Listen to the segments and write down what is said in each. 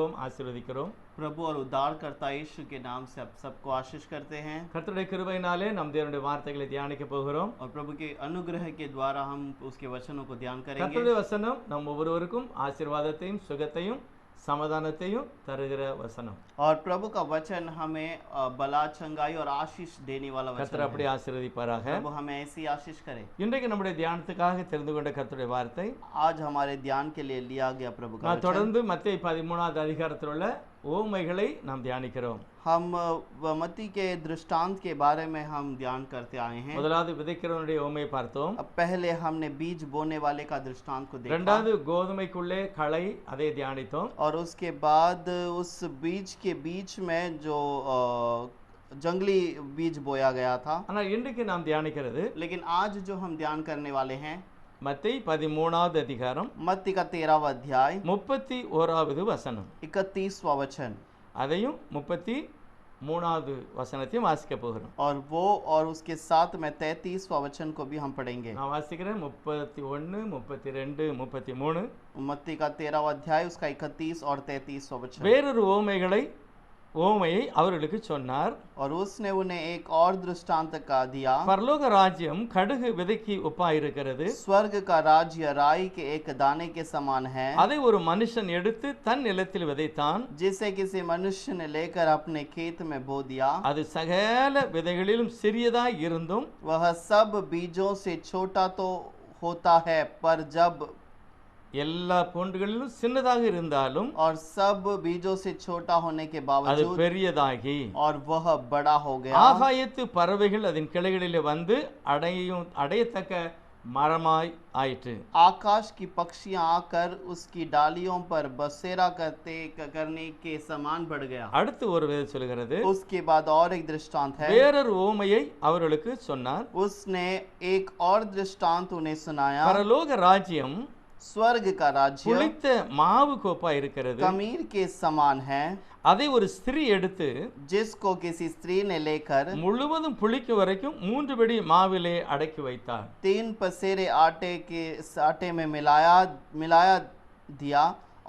வாழ்த்துகிறோம், ஆசீர்வதிக்கிறோம். प्रभु और उद्धारकर्ता यीशु के नाम से आप सबको आशीष करते हैं கர்த்தருடைய கிருபையினாலே நம் தேவனுடைய வார்த்தைகளை தியானிக்க போகிறோம். और प्रभु के अनुग्रह के द्वारा हम उसके वचनों को ध्यान करेंगे। கர்த்தருடைய வசனம் நம் ஒவ்வொருவருக்கும் ஆசீர்வாதத்தையும் சுகத்தையும் சமாதானத்தையும் தருகிற வசனம். और प्रभु का वचन हमें बला चंगाई और आशीष देने वाला वचन கர்த்தர் அப்படி है। ஆசீர்வதிப்பாராக. प्रभु हमें ऐसी आशीष करे। இன்றைக்கு நம்முடைய தியானத்துக்காக தெரிந்து கொண்ட கர்த்தருடைய வார்த்தை आज हमारे ध्यान के लिए लिया गया प्रभु का நான் वचन। தொடர்ந்து மத்தேயு 13வது அதிகாரத்தில் உள்ள ஓமைகளை நாம் தியானிக்கிறோம். हम मत्ती के दृष्टांत के बारे में हम ध्यान करते आए हैं। முதலாவது விதைக்கிறவனுடைய ஓமையை பார்த்தோம். अब पहले हमने बीज बोने वाले का दृष्टांत को देखा இரண்டாவது கோதுமைக்குள்ளே களை, அதை தியானித்தோம். और उसके बाद उस बीज के बीच में जो जंगली बीज बोया गया था। ஆனால் இன்றைக்கு நாம் தியானிக்கிறது लेकिन आज जो हम ध्यान करने वाले हैं மத்தேயு 13வது அதிகாரம் मत्ती का 13वां अध्याय 31வது வசனம். 31वां वचन அதையும் 33வது வசனத்தையும் வாசிக்க போகிறோம். और वो और उसके साथ में 33वां वचन को भी हम पढ़ेंगे। நான் வாசிக்கிறேன் 31, 32, 33. मत्ती का 13वां अध्याय उसका 31 और 33वां वचन। வேறொரு ஓமையை அவர்களுக்கு சொன்னார். और उसने उन्हें एक और दृष्टांत का दिया। பரலோக ராஜ்யம் கடுகு விதைக்கு ஒப்பாயிருக்கிறது. स्वर्ग का राज्य राई के एक दाने के समान है। அதை ஒரு மனுஷன் எடுத்து தன் நிலத்தில் விதைத்தான். जिसे किसी मनुष्य ने लेकर अपने खेत में बो दिया। அது சகல விதைகளிலும் சிறியதாய் இருந்தும் वह सब बीजों से छोटा तो होता है, पर जब எல்லா பூண்டுகளிலும் சின்னதாக இருந்தாலும் और सब बीजों से छोटा होने के அது बावजूद பெரியதாகி और वह बड़ा हो गया। ஆகாயத்து பறவைகள் அதன் கிளைகளிலே வந்து அடையத்தக்க மரமாய் ஆயிற்று. आकाश की पक्षियां आकर उसकी डालियों पर बसेरा करने के समान बढ़ गया। அடுத்து ஒரு வேத சொல்கிறது. उसके बाद और एक दृष्टांत है। வேறொரு ஓமையை அவர்களுக்கு சொன்னார். उसने एक और दृष्टांत उन्हें सुनाया। பரலோக ராஜ்யம் स्वर्ग का राज्य புளித்த மாவு கோப்பா இருக்கிறது. खमीर के समान है, அதை ஒரு ஸ்திரீ எடுத்து जिसको किसी स्त्री ने लेकर முழுவதும் புளிக்கும் வரைக்கும் 3 படி மாவிலே அடக்கி வைத்தார். 3 पसेरे आटे में मिलाया दिया,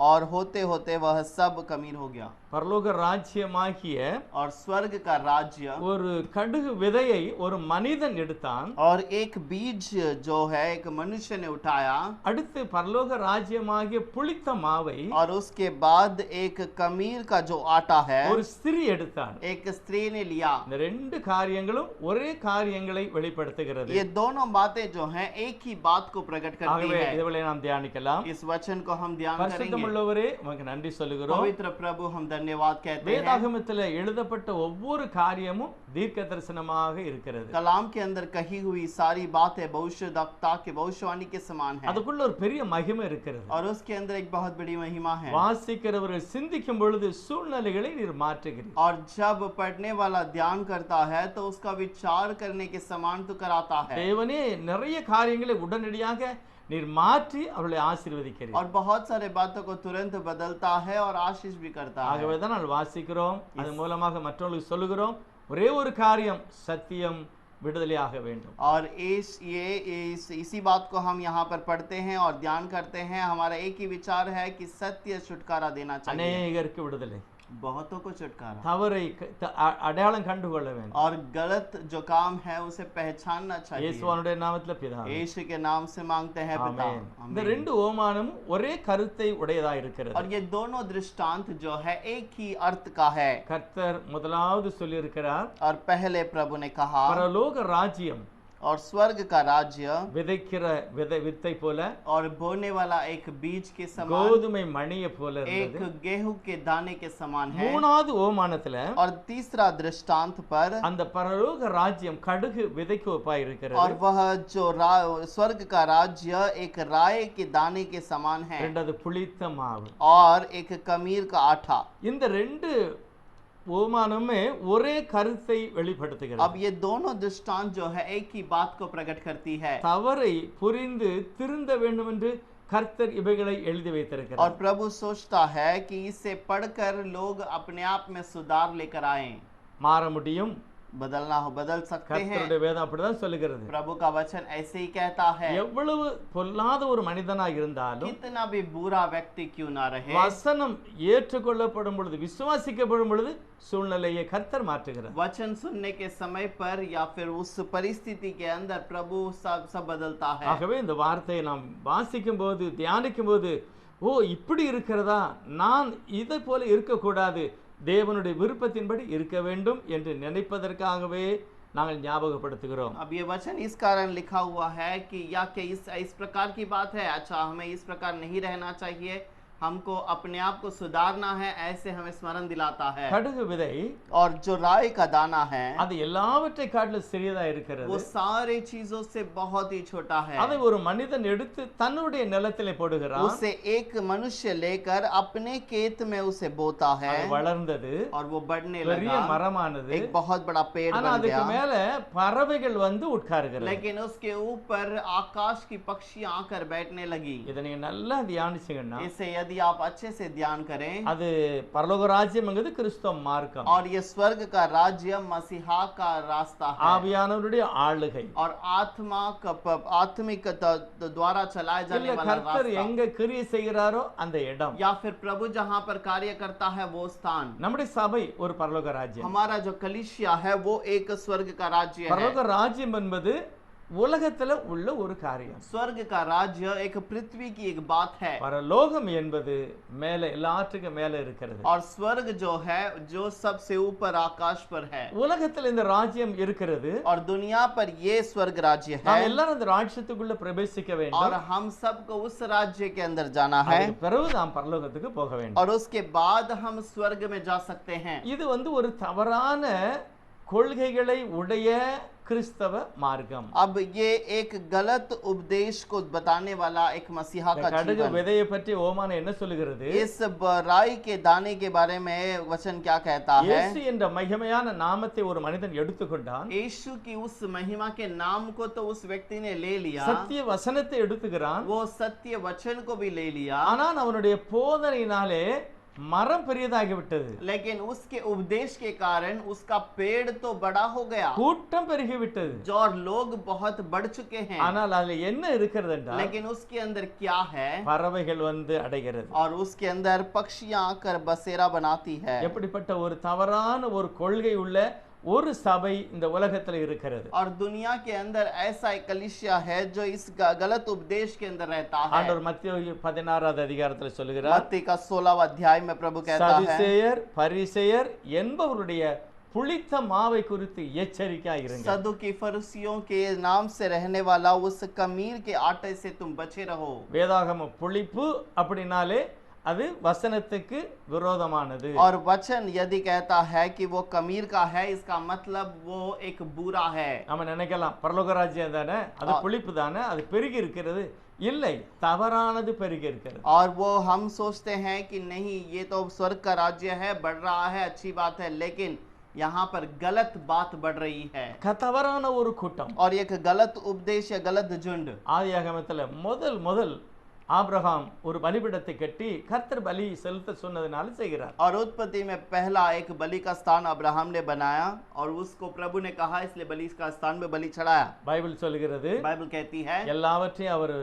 और होते होते वह सब खमीर हो गया। பரலோக ராஜ்யமாகிய और स्वर्ग का राज्य ஒரு கடுகு விதையை ஒரு மனிதன் எடுத்தான். और एक बीज जो है एक मनुष्य ने उठाया। அடுத்து பரலோக ராஜ்யமாகிய புளித்த மாவை और उसके बाद एक खमीर का जो आटा है ஒரு ஸ்திரீ எடுத்தார். एक स्त्री ने लिया। இந்த ரெண்டு காரியங்களும் ஒரே காரியங்களை வெளிப்படுத்துகிறது. ये दोनों बातें जो हैं एक ही बात को प्रकट करती ஆகவே है। இதுவரை நாம் தியானிக்கலாம். इस वचन को हम ध्यान करेंगे। பரிசுத்தமுள்ளவரே உமக்கு நன்றி சொல்லுகிறோம். पवित्र प्रभु हम धन्यवाद कहते हैं। வேதாகமத்தில் எழுதப்பட்ட ஒவ்வொரு காரியமும் தீர்க்க தரிசனமாக இருக்கிறது. कलाम के अंदर कही हुई सारी बातें भविष्यवक्ता के भविष्यवाणी के समान है। அதுக்குள்ள ஒரு பெரிய மகிமை இருக்கிறது. और उसके अंदर एक बहुत बड़ी महिमा है। வாசிக்கிறவர்கள் சிந்திக்கும் பொழுது சூழ்நிலைகளை நீர் மாற்றுகிறீர். और जब पढ़ने वाला ध्यान करता है तो उसका विचार करने के समान तो कराता है। தேவனே நிறைய காரியங்களை உடனடியாக நீர் மாற்றி அவர்களை ஆசீர்வதிக்கிறீர். और बहुत सारे बातों को तुरंत बदलता है और आशीष भी करता है। ஆகவே தான் நாம் வாசிக்கிறோம், அது மூலமாக மற்றவர்களுக்கு சொல்லுகிறோம். ஒரே ஒரு காரியம், சத்தியம் விடுதலையாக வேண்டும். और इसी बात को हम यहाँ पर पढ़ते हैं और ध्यान करते हैं। हमारा एक ही विचार है कि सत्य छुटकारा देना चाहिए। அநேகருக்கு விடுதலை, बहुतों को छुटकारा, தவறை அடையாளம் கண்டுகொள்ள வேண்டும். और गलत जो काम है उसे पहचानना चाहिए। இயேசுவினுடைய நாமத்தில் பிதாவே, यीशु के नाम से मांगते हैं पिता। ஆமென். இந்த आमीन। ரெண்டு ஓமானமும் ஒரே கருத்தை உடையதா இருக்கிறது. और ये दोनों दृष्टांत जो है एक ही अर्थ का है। கர்த்தர் முதலாவது சொல்லியிருக்கிறார், और पहले प्रभु ने कहा பரலோக ராஜ்யம் और स्वर्ग का राज्य விதைக்கிற வித்தை போல, और बोने वाला एक बीज के समान, கோதுமை மணியை போல एक இருந்தது. गेहूं के दाने के समान है। மூணாவது ஓமானத்துல और तीसरा दृष्टांत पर அந்த பரலோக ராஜ்யம் கடுகு விதைக்கு ஒப்பாய் இருக்கிறது. और वह जो स्वर्ग का राज्य एक राय के दाने के समान है, ரெண்டாவது புளித்த மாவு. और एक खमीर का आटा। இந்த ரெண்டு ஓமானமே ஒரே கருத்தை வெளிப்படுத்துகிறது. अब ये दोनों दृष्टांत जो है एक ही बात को प्रकट करती है। தவறை புரிந்து திருந்த வேண்டும் என்று கர்த்தர் இவைகளை எழுதி வைத்திருக்கிறார். और प्रभु सोचता है कि इसे पढ़कर लोग अपने आप में सुधार लेकर आए, மாற முடியும், बदल सकते हैं। கர்த்தருடைய வேதம் அப்படிதான் சொல்லுகிறது. प्रभु का वचन ऐसे ही कहता है, எவ்வளவு பொல்லாத ஒரு மனிதனாக இருந்தாலும் कितना भी बुरा व्यक्ति क्यों ना रहे, வசனம் ஏற்றுக்கொள்ளப்படும் பொழுது, விசுவாசிக்கப்படும் பொழுது சூழ்நிலையை கர்த்தர் மாற்றுகிறார். वचन सुनने के समय पर या फिर उस परिस्थिति के अंदर प्रभु सब बदलता है। ஆகவே இந்த வார்த்தையை நாம் வாசிக்கும் போது, தியானிக்கும் போது, ஓ இப்படி இருக்கிறதா, நான் இதை போல இருக்கக்கூடாது, தேவனுடைய விருப்பத்தின்படி இருக்க வேண்டும் என்று நினைப்பதற்காகவே நாங்கள் ஞாபகப்படுத்துகிறோம். अब ये वचन इस कारण लिखा हुआ है कि या कि इस प्रकार की बात है, अच्छा हमें इस प्रकार नहीं रहना चाहिए, हमको अपने आप को सुधारना है, ऐसे हमें स्मरण दिलाता है। கடுகு விதை और जो राई का दाना है அது எல்லாவற்றை காட்டிலும் சிறியதா இருக்கிறது. वो सारे चीजों से बहुत ही छोटा है। அதை ஒரு மனிதன் எடுத்து தன்னுடைய நிலத்திலே போடுகிறான். उसे एक मनुष्य लेकर अपने खेत में उसे बोता है அது வளர்ந்தது, और वो बढ़ने பெரிய लगा, மரமானது. एक बहुत बड़ा पेड़ ஆனா बन அதுக்கு गया। மேல பறவைகள் வந்து உட்காருகிறது. लेकिन उसके ऊपर आकाश की पक्षी आकर बैठने लगी। இதை நீங்க நல்லா தியானிச்சீங்கன்னா, इसे यदि आप अच्छे से ध्यान करें, அது பரலோக ராஜ்யம்ங்கிறது கிறிஸ்தவ மார்க்கம், और ये स्वर्ग का राज्य मसीहा का रास्ता है, ஆவியானவருடைய ஆளுகை. और आत्मिक द्वारा चलाए जाने இல்ல वाला கர்த்தர் रास्ता, எங்க கிரியை செய்கிறாரோ அந்த இடம். या फिर प्रभु जहाँ पर कार्य करता है वो स्थान। நம்முடைய சபை ஒரு பரலோக ராஜ்யம். हमारा जो कलीसिया है वो एक स्वर्ग का राज्य है। பரலோக ராஜ்யம் என்பது உலகத்துல உள்ள ஒரு காரியம். स्वर्ग का राज्य एक पृथ्वी की एक बात है, பரலோகம் என்பது மேல எல்லாத்துக்கும் மேல இருக்கிறது. और स्वर्ग जो है जो सबसे ऊपर आकाश पर है, உலகத்துல இந்த ராஜ்யம் இருக்கிறது. और दुनिया पर ये स्वर्ग राज्य है, நாம் எல்லாரும் அந்த ராஜ்யத்துக்குள்ள பிரவேசிக்க और வேண்டும். हम सबको उस राज्य के अंदर जाना है, அதுக்கு பிறகு நாம் பரலோகத்துக்கு போக வேண்டும். और उसके बाद हम स्वर्ग में जा सकते हैं। இது ஒரு தவறான கொள்கைகளை உடைய கிறிஸ்தவ மார்க்கம். अब ये एक गलत उपदेश को बताने वाला एक मसीहा का கடுகு जीवन। விதையை பற்றி ஓமானம் என்ன சொல்லுகிறது? इस राई के दाने के बारे में वचन क्या कहता है? இயேசு என்ற மகிமையான நாமத்தை ஒரு மனிதன் எடுத்துக்கொண்டான். यीशु की उस महिमा के नाम को तो उस व्यक्ति ने ले लिया, சத்திய வசனத்தை எடுத்துக்கிறான். वो सत्य वचन को भी ले लिया, ஆனால் அவனுடைய போதனையினாலே மரம் பெரியதாகி விட்டது, लेकिन उसके उपदेश के कारण उसका पेड़ तो बड़ा हो गया, கூட்டம் பெருகி விட்டது. जो और लोग बहुत बढ़ चुके हैं, ஆனால் அதுல என்ன இருக்கிறது என்றால், लेकिन उसके अंदर क्या है? பறவைகள் வந்து அடைகிறது. और उसके अंदर पक्षियां आकर बसेरा बनाती है। எப்படிப்பட்ட ஒரு தவறான ஒரு கொள்கை உள்ள ஒரு சபை இந்த உலகத்துல இருக்கிறது. और दुनिया के अंदर ऐसा एक कलीसिया है जो इस गलत उपदेश के अंदर रहता है। ஆண்டவர் மத்தேயு 16வது அதிகாரத்துல சொல்லுகிறார், मत्ती का 16वां अध्याय में प्रभु कहता है, சதுசேயர் பரிசேயர் என்பவருடைய புளித்த மாவை குறித்து எச்சரிக்கையா இருங்க. सदुकी फरीसियों के नाम से रहने वाला उस कमीर के आटे से तुम बचे रहो। வேதாகம புளிப்பு அப்படினாலே அது வசனத்துக்கு விரோதமானது. और वचन यदि कहता है कि वो कमीर का है, इसका मतलब वो एक बुरा है। நம்ம நினைக்கலாம் பரலோக ராஜ்யம் தானே, அது புளிப்பு தானே, அது பெருகி இருக்கிறது. இல்லை, தவறானது பெருகி இருக்கிறது. और वो हम सोचते हैं कि नहीं ये तो स्वर्ग का राज्य है, बढ़ रहा है, अच्छी बात है, लेकिन यहाँ पर गलत बात बढ़ रही है, தவறான ஒரு கூட்டம். और एक गलत उपदेश या गलत झुंड। ஆதியாகமத்துல முதல் ஆபிரகாம் ஒரு பலிபீடத்தை கட்டி கர்த்தர் பலி செலுத்த சொன்னதுனால செய்கிறார். और उत्पत्ति में पहला एक बलि का स्थान अब्राहम ने बनाया, और उसको प्रभु ने कहा इसलिए बलि का स्थान में बलि चढ़ाया। பைபிள் சொல்லுகிறது, बाइबल कहती है எல்லாவற்றையும் அவர்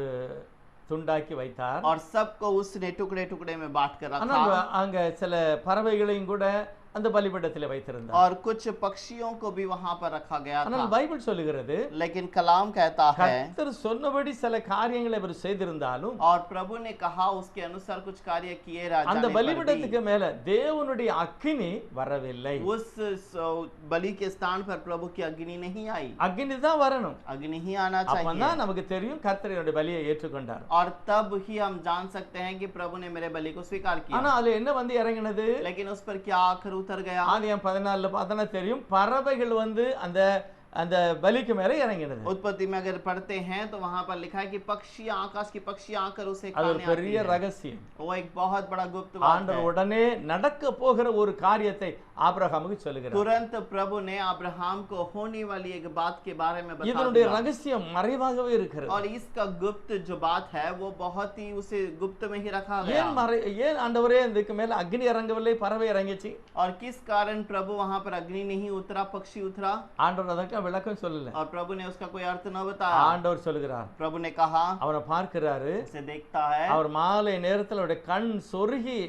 துண்டாக்கி வைத்தார். और सबको उसने टुकड़े टुकड़े में बांट कर ஆனா रखा, அங்க சில பறவைகளையும் கூட அந்த பலிபீடத்திலே வைத்திருந்தார். और कुछ पक्षियों को भी वहां पर रखा गया ஆனால் था। பைபிள் சொல்லுகிறது, लेकिन कलाम कहता है, கர்த்தர் சொன்னபடி சில காரியங்களை அவர் செய்திருந்தாலும் और प्रभु ने कहा उसके अनुसार कुछ कार्य किए அந்த जाने पर பலிபீடத்துக்கு மேல தேவனுடைய அக்கினி வரவில்லை. भी उस बलि के स्थान पर प्रभु की अग्नि नहीं आई। அக்கினி தான் வரணும். अग्नि ही आना அப்பதான் चाहिए, நமக்கு தெரியும் கர்த்தருடைய பலியை ஏற்றுக்கொண்டார். और तब ही हम जान सकते हैं कि प्रभु ने मेरे बलि को स्वीकार किया। ஆனா அதுல என்ன வந்து இறங்கினது? लेकिन उस पर क्या आखिर उतर गया? ஆதியாகமம் 14 பார்த்தா தெரியும், பறவைகள் வந்து அந்த அந்த பலிக்கு மேல இறங்கினது. उत्पत्ति में अगर पढ़ते हैं तो वहां पर लिखा है कि पक्षियां, आकाश की पक्षियां आकर उसे அது ஒரு खाने आती பெரிய है। ரகசியம். वो एक बहुत बड़ा गुप्त बात ஆண்டவர் है। உடனே நடக்க போகிற ஒரு காரியத்தை ஆபிரகாமுக்கு சொல்லுகிறார். तुरंत प्रभु ने अब्राहम को होने वाली एक बात के बारे में बता இதனுடைய दिया ரகசியம் மறைவாகவே இருக்கிறது. और इसका गुप्त जो बात है वो बहुत ही उसे गुप्त में ही रखा गया ஏன் ஆண்டவரே இதுக்கு மேல அக்னி இறங்கவில்லை, பறவை இறங்கிச்சு? और किस कारण प्रभु वहां पर अग्नि नहीं उतरा, पक्षी उतरा? ஆண்டவர் அதற்கு விளக்கம் சொல்லல. और प्रभु ने उसका कोई अर्थ न बताया। ஆண்டவர் சொல்லுகிறார், प्रभु ने कहा, அவனை பார்க்கிறாரு, उसे देखता है அவர் மாலை நேரத்தில் அவருடைய கண் சொருகி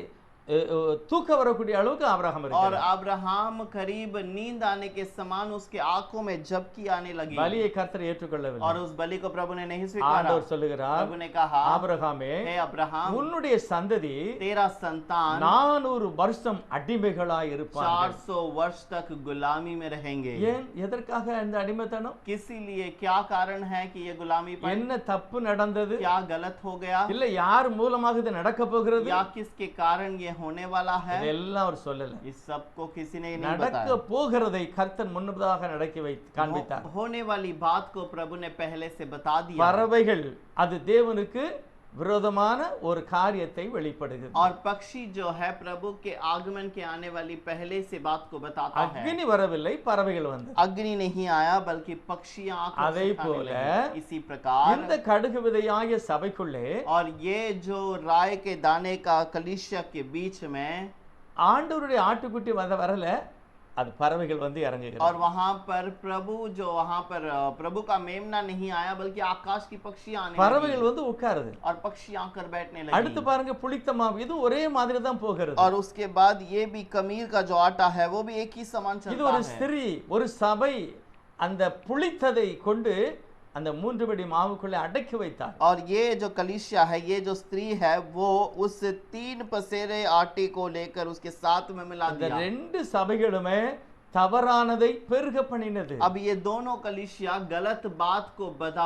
தூக்க வரக்கூடிய அளவுக்கு ஆபிரகாம் और இருக்கிறார். अब्राहम करीब नींद आने के समान उसके आंखों में झपकी आने लगी பலியை கர்த்தர் ஏற்றுக்கொள்ளவில்லை. और उस बलि को प्रभु ने नहीं स्वीकारा। ஆண்டவர் சொல்லுகிறார், प्रभु ने कहा, ஆபிரகாமே, हे अब्राहम, உன்னுடைய சந்ததி तेरा संतान 400 வருஷம் அடிமைகளாய் இருப்பார்கள். 400 वर्ष तक गुलामी में रहेंगे। ஏன், எதற்காக இந்த அடிமைத்தனம்? किसी लिए क्या कारण है कि ये गुलामी पर? என்ன தப்பு நடந்தது? क्या गलत हो गया இல்ல யார் மூலமாக இது நடக்க போகிறது? या किसके कारण ये होने वाला है? இதெல்லாம் அவர் சொல்லல. इस सब को किसी ने नहीं நடக்க बताया। போகிறதை கர்த்தர் முன்னதாக நடக்கி காண்பித்தார். होने वाली बात को प्रभु ने पहले से बता दिया। பறவைகள் அது தேவனுக்கு விரோதமான ஒரு காரியத்தை வெளிப்படுகிறது. और पक्षी जो है प्रभु के आगमन के आने वाली पहले से बात को बताता है। அக்னி வரவில்லை, பறவைகள் வந்தது. अग्नि नहीं आया बल्कि पक्षियां आकर அதே से खाने போல लगी। इसी प्रकार இந்த கடுகு விதையாகிய சபைக்குள்ளே और ये जो राय के दाने का कलीसिया के बीच में ஆண்டவருடைய ஆட்டுக்குட்டி வரல, அது பறவைகள் வந்து இறங்குகிறது. और वहां पर प्रभु जो वहां पर प्रभु का मेमना नहीं आया बल्कि आकाश की पक्षी आने பறவைகள் लगी வந்து உட்காருது. और पक्षी आकर बैठने அடுத்து लगी। பாருங்க, புளித்த மாவு, இது ஒரே மாதிரி தான் போகிறது. और उसके बाद ये भी कमीर का जो आटा है वो भी एक ही समान இது चलता ஒரு है। ஸ்திரீ, ஒரு சபை அந்த புளித்ததை கொண்டு அந்த 3 படி மாவுக்குள்ளே அடக்கி வைத்தார். और ये जो कलीसिया है, ये जो स्त्री है, वो उस 3 पसेरे आटे को लेकर उसके साथ में मिला அந்த दिया। 2 சபைகளுமே தவறானதை பெருக பண்ணினது. अब ये दोनों कलीसिया गलत बात को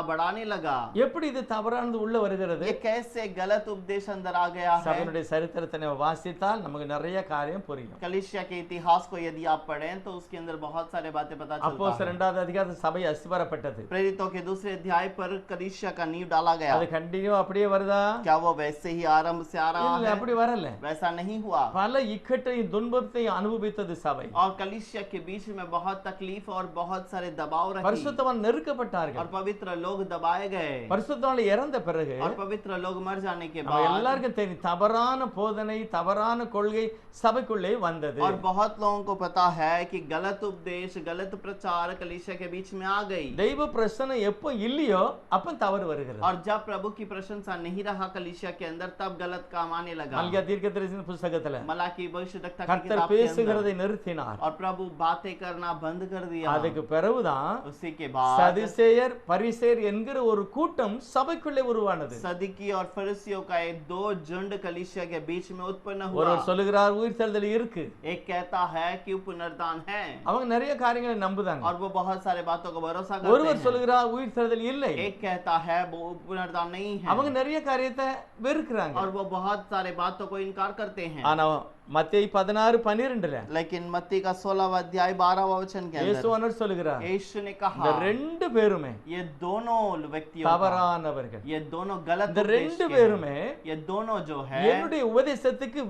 बढ़ाने लगा। எப்படி இது தவறானது உள்ள வருகிறது? ये कैसे गलत उपदेश अंदर आ गया है? சபையினுடைய சரித்திரத்தை நம்ம வாசித்தால் நமக்கு நிறைய காரியம் புரியும். कलीसिया के इतिहास को यदि आप पढ़ें तो उसके अंदर बहुत सारे बातें पता चलता அப்போஸ்தலர் है। 2வது அதிகாரத்தில் சபை அஸ்திபாரப்பட்டது. प्रेरितों के दूसरे अध्याय पर कलीसिया का नींव डाला गया। அது கண்டினியூ அப்படியே வருதா? क्या वो वैसे ही आरंभ से आ रहा இல்ல, है? அப்படி வரல. वैसा नहीं हुआ। பல இக்கட்டையும் துன்பத்தையும் அனுபவித்தது சபை. और कलीसिया के बीच में बहुत तकलीफ और बहुत सारे दबाव रहे பரிசுத்தவான் நெருக்கப்பட்டார்கள். और पवित्र लोग दबाए गए பரிசுத்தவான் இறந்த பிறகு और पवित्र लोग मर जाने के நம்ம बाद எல்லாருக்கும் தெரியும், தவறான போதனை, தவறான கொள்கை சபைக்குள்ளே வந்தது. और बहुत लोगों को पता है कि गलत उपदेश, गलत प्रचार कलीसिया के बीच में आ गई। தெய்வ பிரசன்னம் எப்போ இல்லையோ அப்ப தவறு வருகிறது. और जब प्रभु की प्रशंसा नहीं रहा कलीसिया के अंदर, तब गलत काम आने लगा। மல்கியா தீர்க்கதரிசியின் புத்தகத்துல मलाकी भविष्यद्वक्ता की கர்த்தர் किताब के अंदर பேசுகிறதை நிறுத்தினார். और प्रभु बातें करना बंद कर दिया। அதுக்கு பிறகுதான் उसी के बाद சதுசேயர் பரிசேயர் என்கிற ஒரு கூட்டம் சபைக்குள்ளே உருவானது. सदुकी और फरीसियों का एक 2 झुंड कलीसिया के बीच में उत्पन्न हुआ। ஒருவர் சொல்லுகிறார் உயிர்த்தெழுதல் இருக்கு, एक कहता है कि पुनरुत्थान है அவங்க நிறைய காரியங்களை நம்புதாங்க. और वो बहुत सारे बातों को भरोसा करते ஒருவர் हैं। சொல்லுகிறார் உயிர்த்தெழுதல் இல்லை, एक कहता है वो पुनरुत्थान नहीं है அவங்க நிறைய காரியத்தை வெறுக்கிறாங்க. और वो बहुत सारे बातों को इनकार करते हैं। ஆனா மத்தேயு 16:12 लेकिन मत्ती का 16वां अध्याय 12वां वचन के இயேசு अंदर ஆண்டவர் சொல்லுகிறார், यीशु ने இந்த कहा, 2 பேருமே ये दोनों व्यक्तियों का, தவறானவர்கள். ये दोनों गलत இந்த उपदेश 2 के பேருமே हैं। ये दोनों जो है என்னுடைய உபதேசத்துக்கு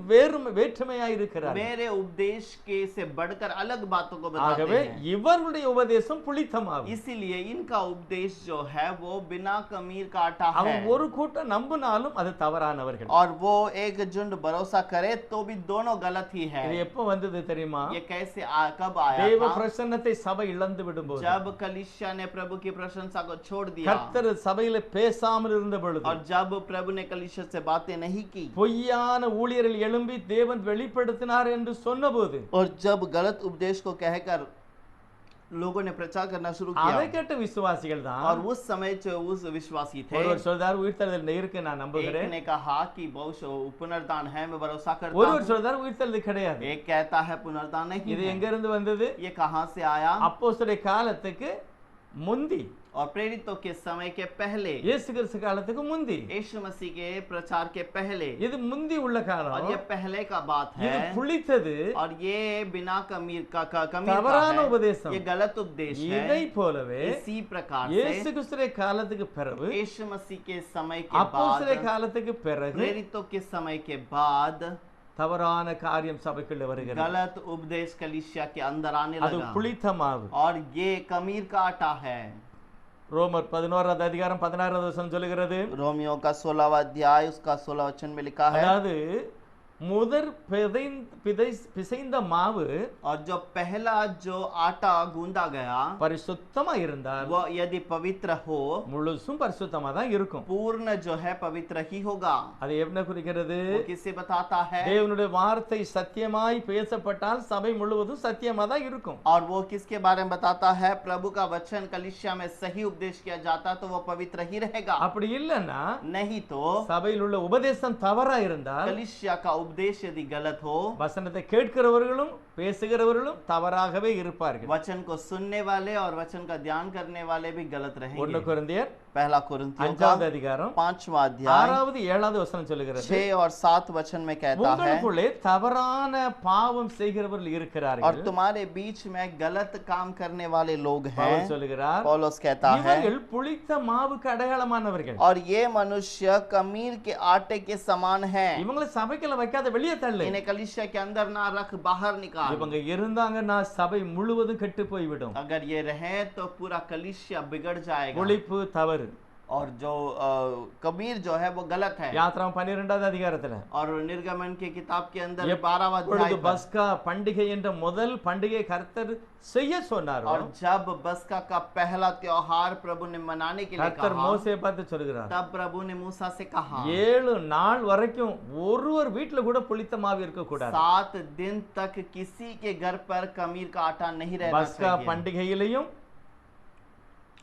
வேற்றுமையா இருக்கிறார். मेरे उपदेश के से बढ़कर अलग बातों को बताते ஆகவே हैं। இவர்களுடைய உபதேசம் புளித்தமாகும். इसीलिए इनका उपदेश जो है वो बिना कमीर का आटा है। அவன் ஒரு கூட்டம் நம்பினாலும் அது தவறானவர்கள். और वो एक झुंड भरोसा करे तो भी दोनों गलत ही है। இது எப்ப வந்தது தெரியுமா? ये कैसे कब आया தேவ था? பிரசன்னத்தை சபை இழந்து விடும்போது, जब कलीसिया ने प्रभु की प्रशंसा को छोड़ दिया கர்த்தர் சபையில பேசாமல் இருந்த பொழுது, और जब प्रभु ने कलीसिया से बातें नहीं की பொய்யான ஊழியர்கள் எழும்பி தேவன் வெளிப்படுத்தினார் என்று சொன்னபோது, और जब गलत उपदेश को कहकर लोगों ने प्रचार करना शुरू அதை किया கேட்ட விசுவாசிகள் और தான் उस समय जो उस विश्वासी थे, ஒருவர் சொல்றார் உயிர்த்தெழுதல் இருக்கு நான் एक நம்புகிறேன், ने कहा कि बहुत पुनरुत्थान है, मैं भरोसा करता ஒருவர் हूं। சொல்றார் உயிர்த்தெழுதல் கிடையாது. एक कहता है पुनरुत्थान नहीं இது है। எங்க இருந்து வந்தது? ये कहां से आया? அப்போஸ்தலருடைய காலத்துக்கு முந்தி, और प्रेरितों के समय के पहले, இயேசு கிறிஸ்து காலத்துக்கு முந்தி. यीशु मसीह के प्रचार के पहले, இது முந்தி உள்ள और காலம். ये पहले का बात இது है। புளித்தது, और ये बिना कमीर का தவறான है, உபதேசம். ये गलत उपदेश இதை है। போலவே इसी प्रकार இயேசு से கிறிஸ்துவின் காலத்துக்கு பிறகு, यीशु मसीह के समय के बाद, அப்போஸ்தலருடைய காலத்துக்கு பிறகு प्रेरितों के समय के बाद தவறான காரியம் சபைக்குள்ள வருகிறது. गलत उपदेश कलीसिया के अंदर आने அது लगा புளித்த மாவு. और ये कमीर का आटा है। ரோமர் 11வது அதிகாரம் 16வது வசனம் சொல்லுகிறது, रोमियो का 16वां अध्याय उसका 16 वचन में लिखा है, அதாவது முதற் பிசைந்த மாவு और जो पहला जो आटा गूंदा गया பரிசுத்தமா இருந்தால் वो यदि पवित्र हो முழுசும் பரிசுத்தமா தான் இருக்கும். पूर्ण जो है पवित्र ही होगा। அது என்ன குறிக்கிறது? वो किसे बताता है? தேவனுடைய வார்த்தை சத்தியமாய் பேசப்பட்டால் சபை முழுவதும் சத்தியமா தான் இருக்கும். और वो किसके बारे में बताता है? प्रभु का वचन कलीसिया में सही उपदेश किया जाता तो वो पवित्र ही रहेगा। அப்படி இல்லைன்னா नहीं तो சபையில் உள்ள உபதேசம் தவறா இருந்தால் कलीसिया का उपदेश यदि गलत हो வசனத்தை கேட்கிறவர்களும் பேசுகிறவர்களும் தவறாகவே இருப்பார்கள். वचन को सुनने वाले और वचन का ध्यान करने वाले भी गलत 1 रहेंगे। கொரிந்தியர் पहला कुरिन्थियों 5வது அதிகாரம் 5वां अध्याय 6வது 7வது வசனம் சொல்லுகிறது, 6 और 7 वचन में कहता है, உங்களுக்குள்ளே தவறான பாவம் செய்கிறவர்கள் और இருக்கிறார்கள். तुम्हारे बीच में गलत काम करने वाले लोग பவுல் हैं। சொல்லுகிறார், पौलुस कहता है, இவர்கள் புளித்த மாவுக்கு அடையாளமானவர்கள். और ये मनुष्य कमीर के आटे के समान है। இவங்களை சபைக்குள்ள வைக்காத வெளியே தள்ளு. इन्हें कलीसिया के अंदर ना रख, बाहर निकाल। இவங்க இருந்தாங்கன்னா சபை முழுவதும் கெட்டு போய்விடும். अगर ये रहे तो पूरा कलीसिया बिगड़ जाएगा। புளிப்பு தவறு. और जो कबीर जो है वो गलत है। யாத்திராம் 12வது அதிகாரத்துல और निर्गमन के किताब के अंदर ये 12वां अध्याय பொழுது पर, பஸ்கா பண்டிகை என்ற முதல் பண்டிகை கர்த்தர் செய்ய சொன்னாரோ, और जब बस्का का पहला त्योहार प्रभु ने मनाने के लिए கர்த்தர் कहा, மோசே பார்த்து சொல்கிறார், तब प्रभु ने मूसा से कहा 7 நாள் வரைக்கும் ஒருவர் வீட்டுல கூட புளித்த மாவு இருக்க கூடாது. 7 दिन तक किसी के घर पर कमीर का आटा नहीं रहना பஸ்கா चाहिए। பண்டிகையிலையும்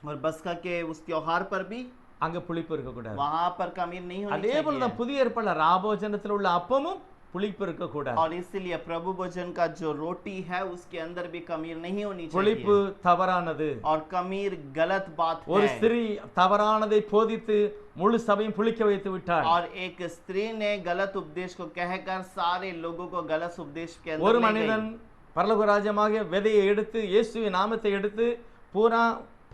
और बस्का के उस त्योहार पर भी அங்க புளிப்பு இருக்க கூடாது. वहां पर कमीर नहीं होनी அதே போல चाहिए। தான் புதிய ஏற்பாடுல ராபோஜனத்துல உள்ள அப்பமும் புளிப்பு இருக்க கூடாது. और इसलिए प्रभु भोजन का जो रोटी है उसके अंदर भी कमीर नहीं होनी புளிப்பு चाहिए। தவறானது. और कमीर गलत बात ஒரு है। ஸ்திரீ தவறானதை போதித்து முழு சபையும் புளிக்க வைத்து விட்டாள். और एक स्त्री ने गलत उपदेश को कहकर सारे लोगों को गलत उपदेश के ஒரு अंदर ले மனிதன் गई। பரலோக ராஜ்யமாக விதையை எடுத்து இயேசுவின் நாமத்தை எடுத்து பூரா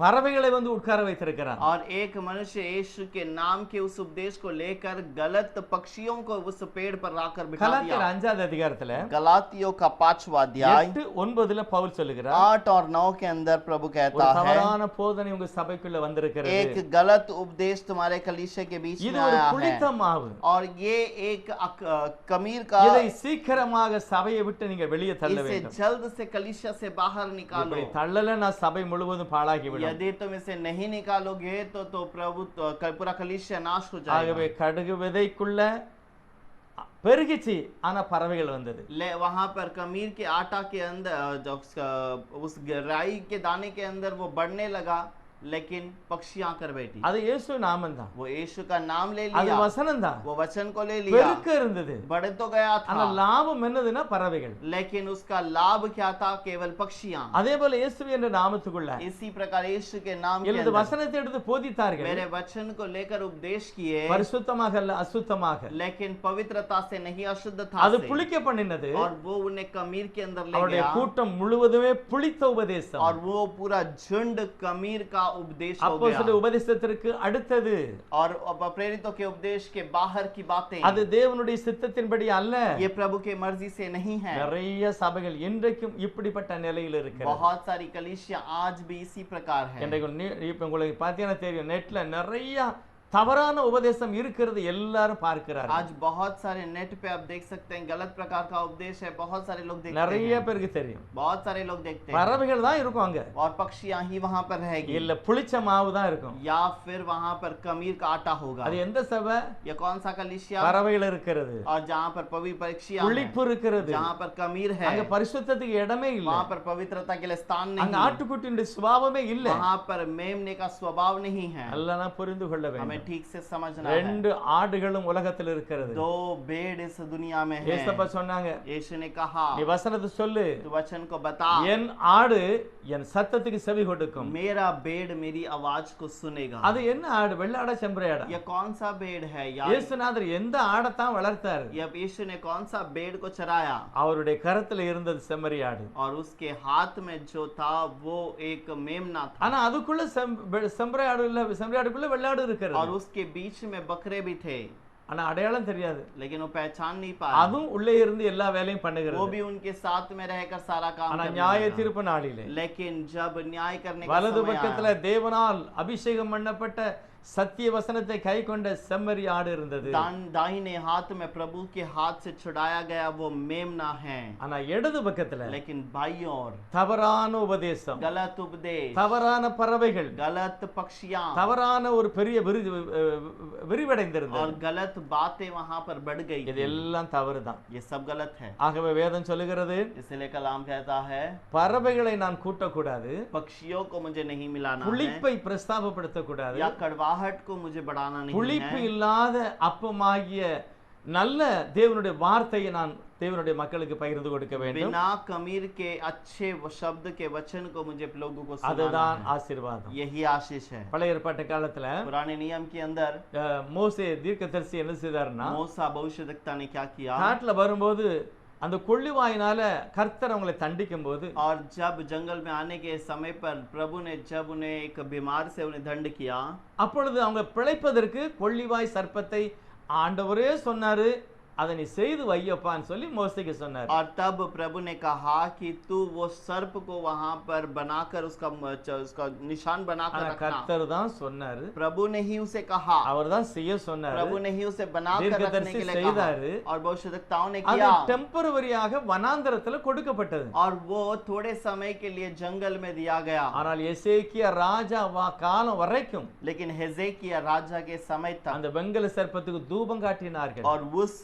பறவைகளை வந்து உட்கார வைத்திருக்கிறான். और एक मनुष्य यीशु के नाम के उस उपदेश को लेकर गलत पक्षियों को उस पेड़ पर लाकर बिठा கலாத்தியர் दिया। 5வது அதிகாரத்துல गलातियों का 5वां अध्याय 8-9 பவுல் சொல்லுகிறார், 8 और 9 के अंदर प्रभु ஒரு कहता है, தவறான போதனை உங்க சபைக்குள்ள வந்திருக்கிறது. एक गलत उपदेश तुम्हारे कलीसिया के बीच இது में ஒரு आया புளித்த है, மாவு. और ये एक कमीर का, இதை சீக்கிரமாக சபையை விட்டு நீங்க வெளியே தள்ள इसे வேண்டும். जल्द से कलीसिया से बाहर இப்படி निकालो। தள்ளலன்னா சபை முழுவதும் பாழாகிவிடும். यदि तुम इसे नहीं निकालोगे तो प्रभु पूरा कलीसिया नाश हो ஆகவே जाएगा। கடுகு விதைக்குள்ள பெருகிச்சு ஆனா பறவைகள் வந்தது. ले वहां पर कमीर के आटा के अंदर उस राई के दाने के अंदर वो बढ़ने लगा, लेकिन पक्षी आकर बैठी। அது இயேசு நாமம் தான், वो यीशु का नाम ले அது लिया, வசனம் தான். वो वचन को ले लिया, பெருக்க இருந்தது. बढ़ तो गया ஆனா था, லாபம் என்னதுன்னா பறவைகள். लेकिन उसका लाभ क्या था? केवल पक्षियां। அதே போல இயேசு என்ற நாமத்துக்குள்ள इसी प्रकार यीशु के नाम के எனது अंदर வசனத்தை எடுத்து போதித்தார்கள். मेरे वचन को लेकर उपदेश किए, பரிசுத்தமாக அல்ல அசுத்தமாக. लेकिन पवित्रता से नहीं, अशुद्धता அது से। புளிக்க பண்ணினது. और वो उन्हें कमीर के अंदर ले அவருடைய गया, கூட்டம் முழுவதுமே புளித்த உபதேசம். और वो पूरा झुंड कमीर का उपदेश हो அப்போஸ்தலர் गया। உபதேசத்திற்கு அடுத்தது और प्रेरितों के उपदेश के बाहर की बातें, அது தேவனுடைய சித்தத்தின்படி அல்ல. ये प्रभु के मर्जी से नहीं है। நிறைய சபைகள் இன்றைக்கும் இப்படிப்பட்ட நிலையில் இருக்கிறது. बहुत सारी कलीसिया आज भी इसी प्रकार है। இன்றைக்கு இப்ப உங்களுக்கு பார்த்தீங்கன்னா தெரியும், நெட்ல நிறைய தவறான உபதேசம் இருக்கிறது எல்லாரும் பார்க்கிறார்கள். आज बहुत सारे नेट पे आप देख सकते हैं गलत प्रकार का उपदेश है, बहुत सारे लोग देखते நிறைய हैं, பேருக்கு தெரியும். बहुत सारे लोग देखते हैं। பறவைகள் தான் இருக்கும் அங்க, और पक्षियां ही वहां पर रहेगी, இல்ல புளிச்ச மாவு தான் இருக்கும். या फिर वहां पर कमीर का आटा होगा। அது எந்த சபை? ये कौन सा कलीसिया? பறவைகள் இருக்கிறது, और जहाँ पर पवित्र पक्षियां हैं, புளிப்பு இருக்கிறது, जहाँ पर कमीर है, அங்க பரிசுத்தத்துக்கு இடமே இல்ல. वहां पर पवित्रता के लिए स्थान அங்க नहीं, ஆட்டுக்குட்டியுடைய சுபாவமே இல்ல. वहां पर मेमने का स्वभाव नहीं है। நல்லா நான் புரிந்து கொள்ள हमें வேண்டும். ठीक से समझना है। ரெண்டு ஆடுகளும் உலகத்தில் இருக்கிறது. 2 भेड़ इस दुनिया में है। ஏசப்பா சொன்னாங்க, यीशु ने कहा, நீ வசனத்தை சொல்லு, तू वचन को बता, என் ஆடு என் சத்தத்துக்கு செவி கொடுக்கும். मेरा भेड़ मेरी आवाज को सुनेगा। அது என்ன ஆடு? வெள்ளாடா செம்பரையாடா? यह कौन सा भेड़ है यार? இயேசுநாதர் எந்த ஆடத்தான் வளர்த்தாரு? यीशु ने कौन सा भेड़ को चराया? அவருடைய கரத்துல இருந்தது செம்மறி ஆடு. और उसके हाथ में जो था वो एक मेमना था, ஆனா அதுக்குள்ள செம்பரை ஆடு இல்ல, செம்மறி ஆடுக்குள்ள வெள்ளாடு இருக்கிறது. और उसके बीच में बकरे भी थे। ஆனா அடையாளம் தெரியாது. लेकिन वो पहचान नहीं पाया। அதுவும் உள்ளே இருந்து எல்லா வேலையும் वो பண்ணுகிறது. भी उनके साथ में रहकर सारा काम ஆனா करने நியாய लगा। தீர்ப்பு நாளிலே लेकिन जब न्याय करने का வலது समय பக்கத்துல आया, தேவனால் அபிஷேகம் பண்ணப்பட்ட சத்திய வசனத்தை கை கொண்ட செம்மறி ஆடு இருந்தது. दाहिने हाथ में प्रभु के हाथ से छुड़ाया गया वो मेमना है। ஆனா இடது பக்கத்துல लेकिन बाईं ओर தவறான உபதேசம், गलत उपदेश, தவறான பறவைகள், गलत पक्षियां தவறான ஒரு பெரிய விரிவடைந்திருந்தது. और गलत बातें वहां पर बढ़ गई थी। இதெல்லாம் தவறுதான். ये सब गलत है। ஆகவே வேதம் சொல்லுகிறது, इसलिए कलाम कहता है பறவைகளை நான் கூட்டக்கூடாது, पक्षियों को मुझे नहीं मिलाना है, புளிப்பை பிரஸ்தாபப்படுத்தக்கூடாது, या कड़वाहट को मुझे बढ़ाना नहीं புளிப்பு है। இல்லாத அப்பமாகிய நல்ல தேவனுடைய வார்த்தையை நான் தேவனுடைய மக்களுக்கு பகிர்ந்து கொடுக்க வேண்டும். बिना कमीर के अच्छे शब्द के वचन को मुझे लोगों को सुनाना அதுதான் है। ஆசீர்வாதம். यही आशीष है। பழைய ஏற்பாட்டு காலத்துல पुराने नियम के अंदर மோசே தீர்க்கதரிசி என்ன செய்தாருன்னா, मूसा भविष्यद्वक्ता ने क्या किया, காட்டுல வரும்போது அந்த கொள்ளிவாயினால கர்த்தர் அவங்களை தண்டிக்கும் போது, और जब जंगल में आने के समय पर प्रभु ने जब उन्हें एक बीमार से उन्हें दंड किया, அப்பொழுது அவங்க பிழைப்பதற்கு கொள்ளிவாய் சர்ப்பத்தை ஆண்டவரே சொன்னாரு, அதை நீ செய்து வையப்பான்னு சொல்லி மோசேக்கு சொன்னார். और तब प्रभु ने कहा कि तू वो सर्प को वहां पर बनाकर उसका निशान बनाकर ஆனா रखना। கர்த்தர் தான் சொன்னாரு, प्रभु ने ही उसे कहा, அவர் தான் செய்ய சொன்னாரு, प्रभु ने ही उसे बनाकर रखने தீர்க்கதரிசி के लिए कहा, செய்தாரு. और भविष्यद्वक्ताओं ने அது किया, டெம்பரவரியாக வனாந்தரத்துல கொடுக்கப்பட்டது. और वो थोड़े समय के लिए जंगल में दिया गया। ஆனால் எசேக்கியா ராஜா காலம் வரைக்கும் लेकिन हेजेकिया राजा के समय तक அந்த வெங்கல சர்ப்பத்துக்கு தூபம் காட்டினார்கள். और उस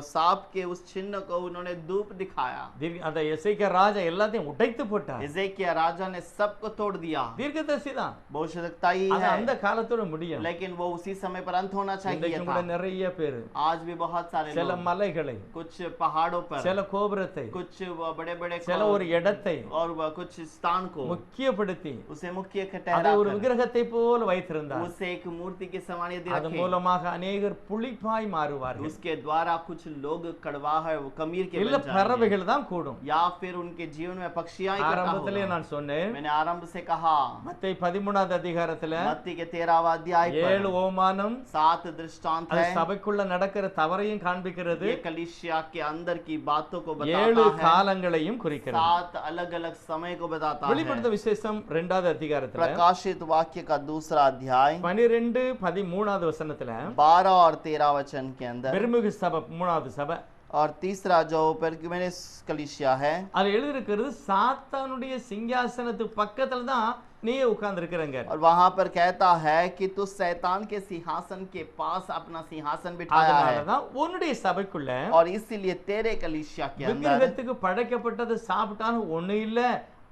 सांप के उस चिन्ह को उन्होंने धूप दिखाया। அந்த எசேக்கியா ராஜா எல்லாத்தையும் உடைத்து போட்டார். हेजेकिया राजा ने सबको तोड़ दिया। தீர்க்கதரிசி தான், भविष्यद्वक्ता ही அது है, அந்த காலத்தோட முடியும். लेकिन वो उसी समय पर अंत होना चाहिए இன்றைக்கு கூட था। நிறைய பேர் आज भी बहुत सारे சில लोग மலைகளை, कुछ पहाड़ों पर, சில கோபுரத்தை, कुछ बड़े बड़े சில ஒரு இடத்தை और कुछ स्थान को முக்கியப்படுத்தி उसे मुख्य அதை ठहरा ஒரு விக்கிரகத்தை போல வைத்திருந்தார். उसे एक मूर्ति के समान यदि அது रखे, மூலமாக अनेகர் புளிப்பாய் மாறுவார்கள். उसके द्वारा कुछ लोग कड़वा है वो कमीर के இல்ல बन जाएंगे, பறவைகள் தான் கூடும். या फिर उनके जीवन में पक्षियां इकट्ठा ஆரம்பத்திலே होगा। நான் சொன்னேன், मैंने आरंभ से कहा, மத்தேயு 13வது அதிகாரத்துல मत्ती के 13वां अध्याय 7 पर ஓமானம் 7 दृष्टांत அது है। சபைக்குள்ள நடக்கிற தவறையும் காண்பிக்கிறது, ये कलीसिया के अंदर की बातों को 7 बताता है, காலங்களையும் குறிக்கிறது. 7 अलग अलग समय को बताता है। வெளிப்படுத்த விசேஷம் 2வது அதிகாரத்துல प्रकाशित वाक्य का दूसरा अध्याय 12 13வது வசனத்துல 12 और 13 वचन के अंदर, பெருமிகு சபை 3வது சபை, और तीसरा जो पेरगमुस कलीसिया है, அது எழுதியிருக்கிறது சாத்தானுடைய சிங்காசனத்துக்கு பக்கத்துல தான் நீயே உட்கார்ந்து இருக்கிறங்க. और वहां पर कहता है कि तू शैतान के सिंहासन के पास अपना सिंहासन बिठाया है, அதனாலதான் உன்னுடைய சபைக்குள்ள और इसीलिए तेरे कलीसिया के अंदर விக்கிரகத்துக்கு படைக்கப்பட்டது சாப்பிட்டாலும் ஒண்ணு இல்ல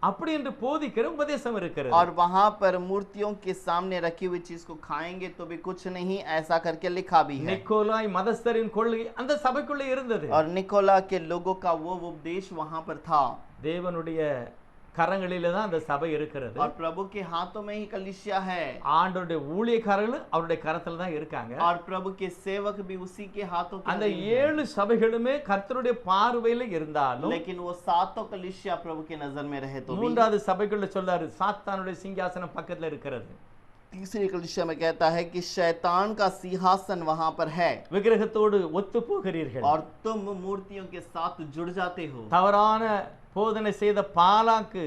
அப்படி என்று போதிக்கிற உபதேசம் இருக்கிறது. और वहां पर मूर्तियों के सामने रखी हुई चीज को खाएंगे तो भी कुछ नहीं, ऐसा करके लिखा भी है। நிக்கோலாய் மதஸ்தரின் கொள்கை அந்த சபைக்குள்ள இருந்தது. और निकोला के लोगों का वो उपदेश वहां पर था। தேவனுடைய கரங்களில தான் அந்த சபை இருக்கிறது. और प्रभु के हाथों में ही कलीसिया है, ஆண்டவருடைய ஊழியக்காரர்கள் அவருடைய கரத்துல தான் இருக்காங்க. और प्रभु के सेवक भी उसी के हाथों के அந்த अधीन है। 7 சபைகளுமே கர்த்தருடைய பார்வையில இருந்தாலும் लेकिन वो सातों कलीसिया प्रभु के नजर में रहे तो भी, 3வது சபைக்குள்ள சொல்றாரு சாத்தானுடைய சிங்காசனம் பக்கத்துல இருக்கிறது. तीसरी कलीसिया में कहता है कि शैतान का सिंहासन वहां पर है, விக்கிரகத்தோடு ஒத்து போகிறீர்கள், और तुम मूर्तियों के साथ जुड़ जाते हो। தவறான போதனை செய்த பாலாக்கு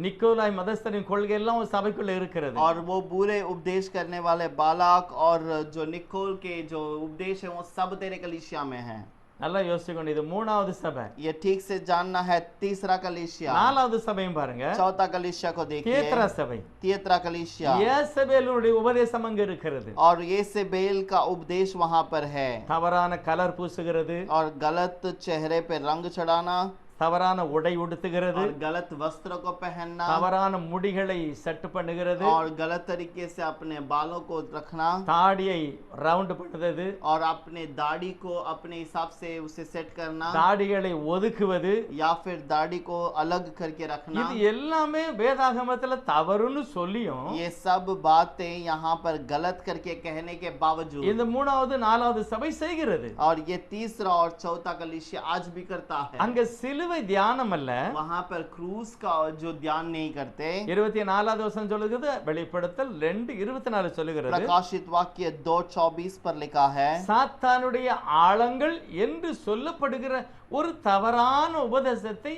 நிக்கோலாய் மதஸ்தரின் கொள்கை எல்லாம் ஒரு சபைக்குள்ள இருக்கிறது. और वो बुरे उपदेश करने वाले बालाक और जो निकोल के जो उपदेश है वो सब तेरे कलीसिया में है। நல்லா யோசிச்சுக்கணும், இது 3வது சபை. ये ठीक से जानना है। तीसरा कलीसिया, 4வது சபையும் பாருங்க, चौथा कलीसिया को देखिए, தியேத்ரா சபை. तियत्रा कलीसिया, யேசபேலுடைய உபதேசம் அங்க இருக்கிறது. और येसेबेल का उपदेश वहां पर है, தவறான கலர் பூசுகிறது, और गलत चेहरे पे रंग चढ़ाना, தவறான உடை உடுத்துகிறது, और गलत वस्त्र को पहनना, தவறான முடிகளை செட் பண்ணுகிறது, और गलत तरीके से अपने बालों को रखना, தாடியை ரவுண்ட் பண்ணுறது, और अपने दाढ़ी को अपने हिसाब से उसे सेट करना, தாடிகளை ஒதுக்குவது, या फिर दाढ़ी को अलग करके रखना। இது எல்லாமே வேதாகமத்துல தவறுன்னு சொல்லியும் ये सब बातें यहाँ पर गलत करके कहने के बावजूद இந்த 3வது 4வது சபை செய்கிறது. और ये तीसरा और चौथा कलीसिया आज भी करता है। அங்க சிலுவை சிலுவை தியானம் அல்ல. वहां पर क्रूस का जो ध्यान नहीं करते। 24வது வசனம் சொல்லுகிறது, வெளிப்படுத்தல் 2:24 சொல்லுகிறது, प्रकाशित वाक्य 2:24 पर लिखा है, சாத்தானுடைய ஆழங்கள் என்று சொல்லப்படுகிற ஒரு தவறான உபதேசத்தை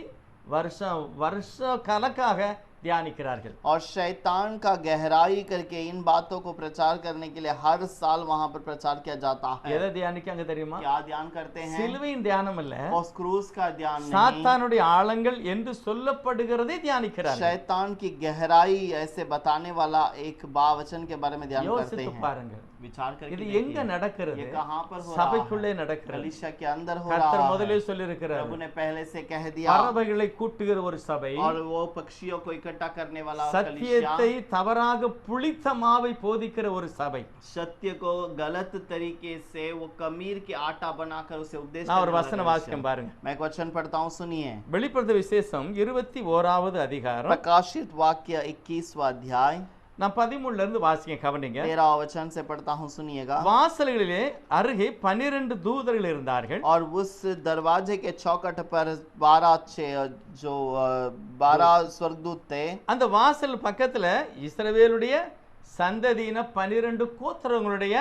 வருஷ கணக்காக தியானிக்கிறார்கள். और शैतान का गहराई करके इन बातों को प्रचार करने के लिए हर साल वहां पर प्रचार किया जाता है। எதை தியானிக்காங்க தெரியுமா? क्या ध्यान करते हैं? சிலுவையின் தியானம் அல்ல, उस क्रूस का ध्यान नहीं, சாத்தானுடைய ஆழங்கள் என்று சொல்லப்படுகிறதை தியானிக்கிறார்கள். शैतान की गहराई ऐसे बताने वाला एक वचन के बारे में ध्यान करते யோசித்து हैं। பாருங்க, विचार करके இது देखिए, எங்க நடக்கிறது? ये कहां पर हो रहा சபைக்குள்ளே है? நடக்கிறது. कलीसिया के अंदर हो கர்த்தர் रहा முதலே है। சொல்லியிருக்கிறார், प्रभु ने पहले से कह दिया, பறவைகளை கூட்டுகிற ஒரு சபை, और वो पक्षियों को इकट्ठा करने वाला சத்தியத்தை कलीसिया, தவறாக புளித்த மாவை போதிக்கிற ஒரு சபை. सत्य को गलत तरीके से वो कमीर के आटा बनाकर उसे उपदेश நான் ஒரு करने वाला வசன कलीसिया। வாசிக்கம் பாருங்க. मैं एक वचन पढ़ता हूँ, सुनिए। வெளிப்படுத்த விசேஷம் 21வது அதிகாரம், प्रकाशित वाक्य 21वां अध्याय நான் 13ல இருந்து வாசிக்க கவனிங்க. 13 वचन से पढ़ता हूँ, सुनिएगा। வாசல்களிலே அருகே 12 தூதர்கள் இருந்தார்கள். और उस दरवाजे के चौखट पर 12 स्वर्गदूत थे। அந்த வாசல் பக்கத்துல இஸ்ரவேலுடைய சந்ததியின 12 கோத்திரங்களுடைய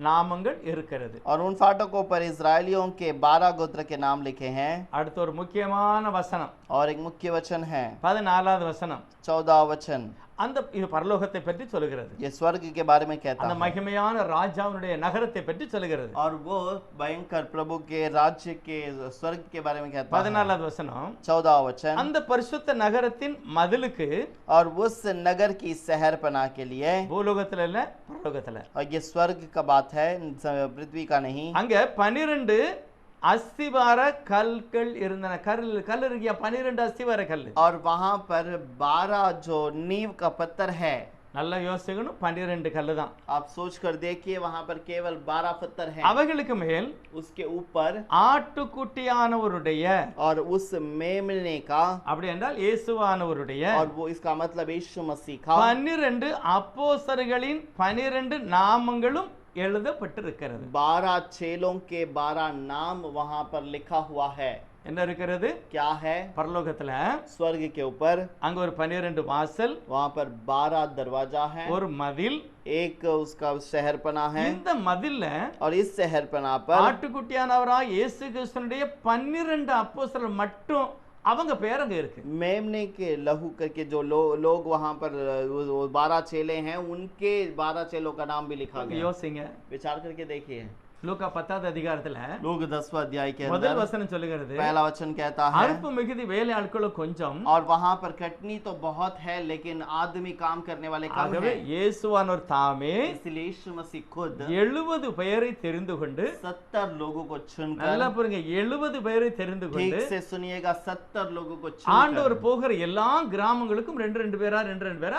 நாமங்கள் இருக்கிறது. और उन फाटकों पर इजरायलियों के 12 गोत्र के नाम लिखे हैं। அடுத்து ஒரு முக்கியமான வசனம், और एक मुख्य वचन है 14வது வசனம். 14 वचन, அந்த இது பரலோகத்தை பற்றி சொல்கிறது. ये स्वर्ग के बारे में कहता அந்த है। மகிமையான ராஜாவுடைய நகரத்தை பற்றி சொல்கிறது. और वो भयंकर प्रभु के राज्य के स्वर्ग के बारे में कहता है। 14வது வசனம், 14 वचन, அந்த பரிசுத்த நகரத்தின் மதிலுக்கு, और उस नगर की शहरपनाह के लिए, பூலோகத்துல இல்ல பரலோகத்துல, और ये स्वर्ग का बात है, पृथ्वी का नहीं, அங்க 12 அஸ்திவார கல்கள் இருந்தன. கல் இருக்கியா? 12 அஸ்திவார கல். और वहां पर 12 जो नींव का पत्थर है। நல்லா யோசிக்கணும், 12 கல்லு தான். आप सोच कर देखिए, वहां पर केवल 12 पत्थर हैं। அவைகளுக்கு மேல் उसके ऊपर ஆட்டுக்குட்டியானவருடைய, और उस मेमने का, அப்படி என்றால் இயேசுவானவருடைய, और वो इसका मतलब यीशु मसीह का 12 அப்போஸ்தலர்களின் 12 நாமங்களும் எழுதப்பட்டிருக்கிறது. 12 चेलों के 12 नाम वहां पर लिखा हुआ है। என்ன இருக்கிறது? क्या है? பரலோகத்துல स्वर्ग के ऊपर அங்க ஒரு 12 வாசல், वहां पर 12 दरवाजा है, ஒரு மதில், एक उसका शहरपनाह है। இந்த மதில்ல और इस शहरपनाह पर ஆட்டுக்குட்டியானவராய் இயேசு கிறிஸ்துனுடைய 12 அப்போஸ்தலர் மட்டும் அவங்க பேர் அங்க இருக்கு. मेमने के लहू करके जो लोग वहां पर 12 चेले हैं, उनके 12 चेलों का नाम भी लिखा गया। யோசிங்க, विचार करके देखिए। லூக்கா 10வது அதிகாரத்துல लोग 10वां अध्याय के முதல் अंदर வசனம் சொல்லுகிறது, पहला वचन कहता है, அறுப்பு மிகுதி வேலை ஆட்களும் கொஞ்சம், और वहां पर कटनी तो बहुत है, लेकिन आदमी काम करने वाले कम ஆகவே हैं। இயேசுவானவர் தாமே इसलिए यीशु मसीह खुद 70 பேரை தெரிந்து கொண்டு, 70 लोगों को நல்லா चुनकर, பாருங்க, 70 பேரை தெரிந்து ठीक கொண்டு से सुनिएगा, 70 लोगों को ஆண்டவர் चुनकर, போகிற எல்லா கிராமங்களுக்கும் 2 பேரா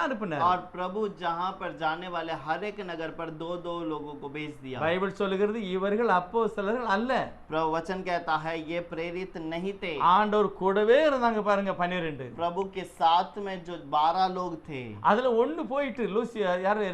அனுப்பினார். और प्रभु जहां पर जाने वाले हर एक नगर पर 2-2 लोगों को भेज दिया। பைபிள் சொல்லுகிறது இவர்கள் அப்போஸ்தலர்கள் அல்ல. प्रभु वचन कहता है ये प्रेरित नहीं थे। ஆண்டவர் கூடவே இருந்தாங்க பாருங்க 12. प्रभु के साथ में जो 12 लोग थे, அதுல ஒன்னு போயிட்டு லூசியா யாரு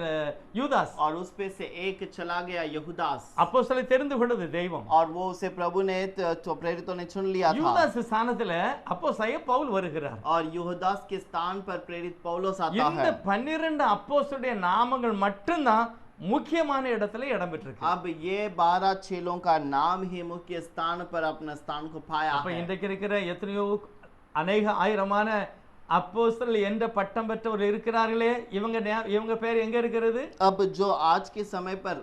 யூதாஸ், और उस पे से एक चला गया यहूदास, அப்போஸ்தலரை தெரிந்து கொண்டது தெய்வம். और वो उसे प्रभु ने तो प्रेरितों ने चुन लिया था। யூதாஸ் ஸ்தானத்துல அப்போஸ்தலன் பவுல் வருகிறார். और यहूदास के स्थान पर प्रेरित पौलुस आता இந்த है। 12 அப்போஸ்தலருடைய நாமங்கள் மட்டும்தான் முக்கியமான இடத்துல இடம் பெற்றிருக்கு. अब ये 12 चेलों का नाम ही मुख्य स्थान पर अपना स्थान को पाया அப்ப है। இன்றைக்கு இருக்கிற எத்தனையோ அநேக ஆயிரமான அப்போஸ்தலர் என்ற பட்டம் பெற்றவர் இருக்கிறார்களே, இவங்க பேர் எங்க இருக்கிறது? अब जो आज के समय पर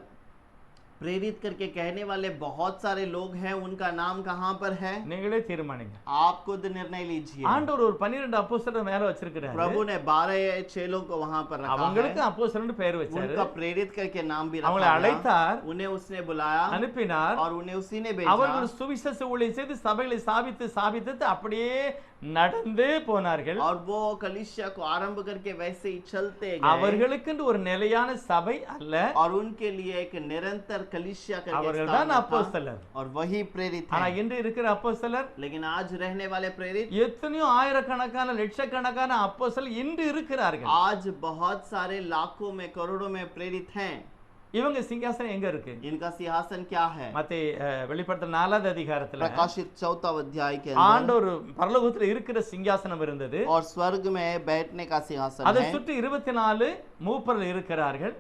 प्रेरित करके कहने वाले बहुत सारे लोग हैं, उनका नाम कहां पर है? நீங்களே தீர்மானிங்க. आप खुद निर्णय लीजिए। ஆண்டவர் ஒரு 12 அப்போஸ்தலர் மேல வச்சிருக்கிறாரு. प्रभु ने 12 चेलों को वहां पर रखा है। அவங்களுக்கு அப்போஸ்தலர்னு பேர் வச்சாரு. उनका प्रेरित करके नाम भी அவங்களை रखा गया। அழைத்தார், उन्हें उसने बुलाया, அனுப்பினார். और उन्हें उसी ने भेजा। அவர்கள் சுவிசேஷ ஊழியம் செய்து சபைகளை ஸ்தாபித்து அப்படியே நடந்தே போனார்கள். और वो कलीसिया को आरंभ करके वैसे ही चलते गए। அவர்களுக்கு ஒரு நிலையான சபை அல்ல, और उनके लिए एक निरंतर कलीसिया करके அவர்கள் स्थान தான் था, அப்போஸ்தலர். और वही प्रेरित ஆனா है। இன்று இருக்கிற அப்போஸ்தலர் लेकिन आज रहने वाले प्रेरित, எத்தனையோ ஆயிரக்கணக்கான லட்சக்கணக்கான அப்போஸ்தலர் இன்று இருக்கிறார்கள். आज बहुत सारे लाखों में करोड़ों में प्रेरित हैं। இவங்க சிங்காசனம் எங்க இருக்கு? इनका सिंहासन क्या है? மத்தேயு வெளிப்படுத்தல் 4வது அதிகாரத்துல प्रकाशित 4 अध्याय के अंदर ஆண்டவர் பரலோகத்துல இருக்கிற சிங்காசனம் இருந்தது. और स्वर्ग में बैठने का सिंहासन அதை है சுற்றி 24 மூப்பர்கள் இருக்கிறார்கள்.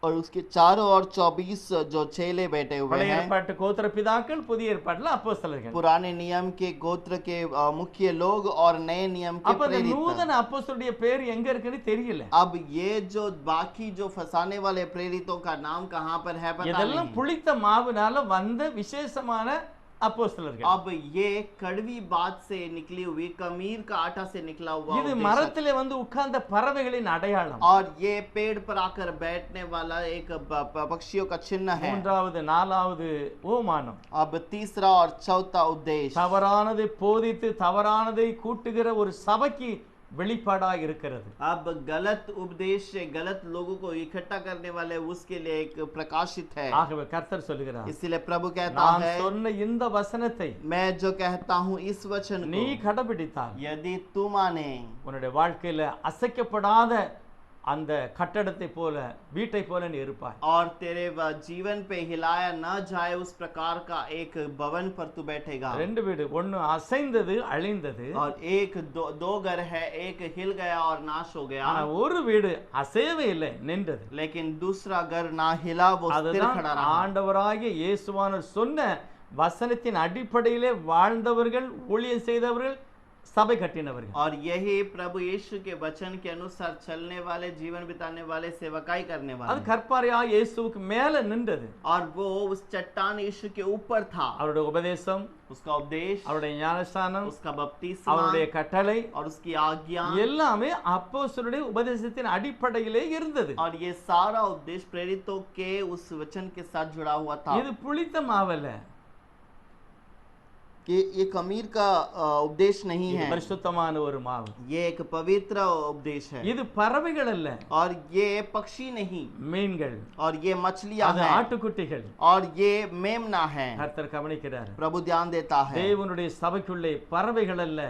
और उसके चारों ओर 24 जो चेले बैठे हुए பழைய हैं। ஏற்பாட்டு கோத்திர பிதாக்கள், புதிய ஏற்பாட்டுல அப்போஸ்தலர்கள். पुराने नियम के गोत्र के मुख्य लोग और नए नियम के அப்ப இந்த प्रेरित। நூதன அப்போஸ்தலருடைய பேர் எங்க இருக்குன்னு தெரியல. अब ये जो बाकी जो फंसाने वाले प्रेरितों का नाम कहाँ पर है पता இதெல்லாம் नहीं। புளித்த மாவுனால வந்த விசேஷமான அப்போஸ்தலர்கள். अब ये कड़वी बात से निकली हुई कमीर का आटा से निकला हुआ இது उपदेश மரத்திலே வந்து உட்கார்ந்த பறவைகளின் அடையாளம். और ये पेड़ पर आकर बैठने वाला एक पक्षियों का चिन्ह है। மூன்றாவது நாலாவது ஓமானம். अब तीसरा और चौथा उपदेश தவறானதை போதித்து தவறானதை கூட்டுகிற ஒரு சபைக்கு வெளிப்பாடாக இருக்கிறது. अब गलत उपदेश से गलत लोगों को इकट्ठा करने वाले उसके लिए एक प्रकाशित है। ஆகவே கர்த்தர் சொல்லுகிறார், इसलिए प्रभु कहता நான் है சொன்ன இந்த வசனத்தை मैं जो कहता हूँ इस वचन நீ को கடைபிடித்தால் यदि तू माने உன்னுடைய வாழ்க்கையில அசைக்கப்படாத அந்த கட்டடத்தை போல வீட்டை போல நீ இருப்பாய். और तेरे जीवन पे हिलाया न जाए उस प्रकार का एक भवन पर तू बैठेगा। ரெண்டு வீடு, ஒன்னு அசைந்தது அழிந்தது, और एक दो घर है, एक हिल गया और नाश हो गया, ஆனா ஒரு வீடு அசையவே இல்லை, நின்றது. लेकिन दूसरा घर ना हिला वो स्थिर அதுதான் खड़ा रहा। ஆண்டவராகிய இயேசுவானவர் சொன்ன வசனத்தின் அடிப்படையிலே வாழ்ந்தவர்கள், ஊழியம் செய்தவர்கள், சபை கட்டினவர்கள். और यही प्रभु यीशु के वचन के अनुसार चलने वाले, जीवन बिताने वाले, सेवकाई करने அது वाले। கற்பாரையா இயேசுவுக்கு மேல நின்றது. और वो उस चट्टान यीशु के ऊपर था। அவருடைய உபதேசம், उसका उपदेश, அவருடைய ஞானஸ்நானம், उसका बपतिस्मा அவருடைய கட்டளை और उसकी आज्ञा, எல்லாமே அப்போஸ்தலருடைய உபதேசத்தின் अடிப்படையிலே இருந்தது. और ये सारा उपदेश प्रेरितों के उस वचन के साथ जुड़ा हुआ था। இது புளித்த மாவல்ல, कि ये कमीर का उपदेश नहीं இது है, பரிசுத்தமான ஒரு மாவு. ये एक पवित्र उपदेश है। இது பறவைகள் அல்ல, और ये पक्षी नहीं, மீன்கள், और ये मछलियां அது हैं, ஆட்டுக்குட்டிகள். और ये मेमना है। கர்த்தர் கவனிக்கிறார். प्रभु ध्यान देता है। தேவனுடைய சபைக்குள்ளே பறவைகள் அல்ல,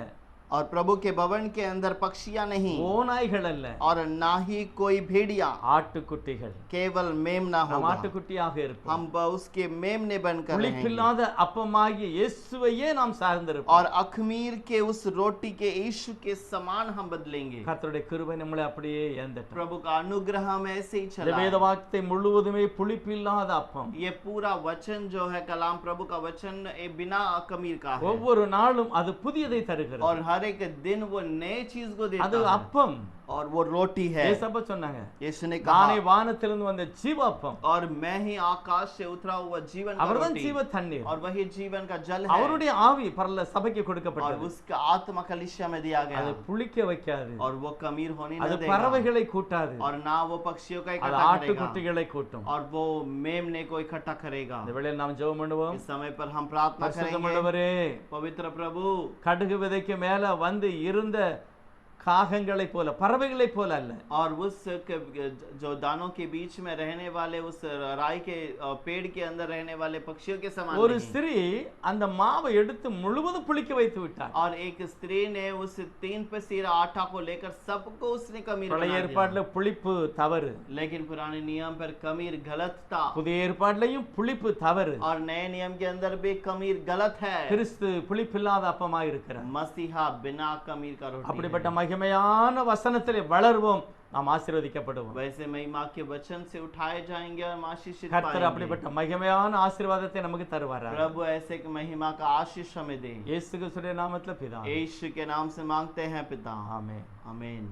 और प्रभु के भवन के अंदर पक्षियां नहीं, ஓநாய்கள் அல்ல, और ना ही कोई भेड़िया, ஆட்டுக்குட்டிகள். केवल मेमना நாம் होगा। ஆட்டுக்குட்டியாக இருப்போம். हम उसके मेमने बनकर रहेंगे। புளிப்பில்லாத அப்பமாகிய இயேசுவையே நாம் சார்ந்திருப்போம். और अखमीर के उस रोटी के यीशु के समान हम बदलेंगे। கர்த்தருடைய கிருபை நம்மளை அப்படியே ஏந்தட்டும். प्रभु का अनुग्रह में ऐसे ही இந்த चला है। வேத வார்த்தை முழுவதுமே புளிப்பில்லாத அப்பம். ये पूरा वचन जो है कलाम प्रभु का वचन ये बिना कमीर का है। ஒவ்வொரு நாளும் அது புதியதை தருகிறது. और हर एक दिन वो नए चीज को அது देता है। அப்பம். और वो रोटी है। ஏசப்பா சொன்னாங்க, यीशु ने நானே कहा வானத்திலிருந்து வந்த ஜீவ அப்பம். और मैं ही आकाश से उतरा हुआ जीवन का அவர்தான் रोटी, ஜீவ தண்ணீர். और वही जीवन का जल है। அவருடைய ஆவி பரல சபைக்கு और கொடுக்கப்பட்டது. उसका आत्मा कलीसिया में दिया गया। அது புளிக்க வைக்காது, और वो कमीर होने அது न देगा, பறவைகளை கூட்டாது, और ना वो पक्षियों का அது इकट्ठा करेगा, ஆட்டுக்குட்டிகளை கூட்டும். और वो मेमने को इकट्ठा करेगा। இந்த வேளையில் நாம் ஜெபம் பண்ணுவோம். इस समय पर हम प्रार्थना करेंगे। பரிசுத்தமுள்ளவரே, पवित्र प्रभु, கடுகு விதைக்கு மேல வந்து இருந்த காகங்களை போல, பறவைகளை போல அல்ல, और उस जो दानों के बीच में रहने वाले, उस राई के पेड़ के अंदर रहने वाले पक्षियों के समान ஒரு नहीं। ஸ்திரீ அந்த மாவை எடுத்து முழுவதும் புளிக்க வைத்து விட்டார். और एक स्त्री ने उस 3 पसीरा आटा को लेकर सबको उसने कमीर பழைய बना दिया। ஏற்பாட்டுல புளிப்பு தவறு, लेकिन पुराने नियम पर कमीर गलत था, புதிய ஏற்பாட்டிலையும் புளிப்பு தவறு. और नए नियम के अंदर भी कमीर गलत है। கிறிஸ்து புளிப்பில்லாத அப்பமா இருக்கிறார். मसीहा बिना कमीर का रोटी அப்படிப்பட்ட है। மகிமையான வசனத்திலே வளர்வோம், நாம் ஆசீர்வதிக்கப்படுவோம். वैसे महिमा के वचन से उठाए जाएंगे और हम आशीषित கர்த்தர் पाएंगे। அப்படிப்பட்ட மகிமையான ஆசீர்வாதத்தை நமக்கு தருவாரா. प्रभु ऐसे एक महिमा का आशीष हमें दे। இயேசு கிறிஸ்துவின் நாமத்தில் பிதா, यीशु के नाम से मांगते हैं पिता, ஆமென். आमीन।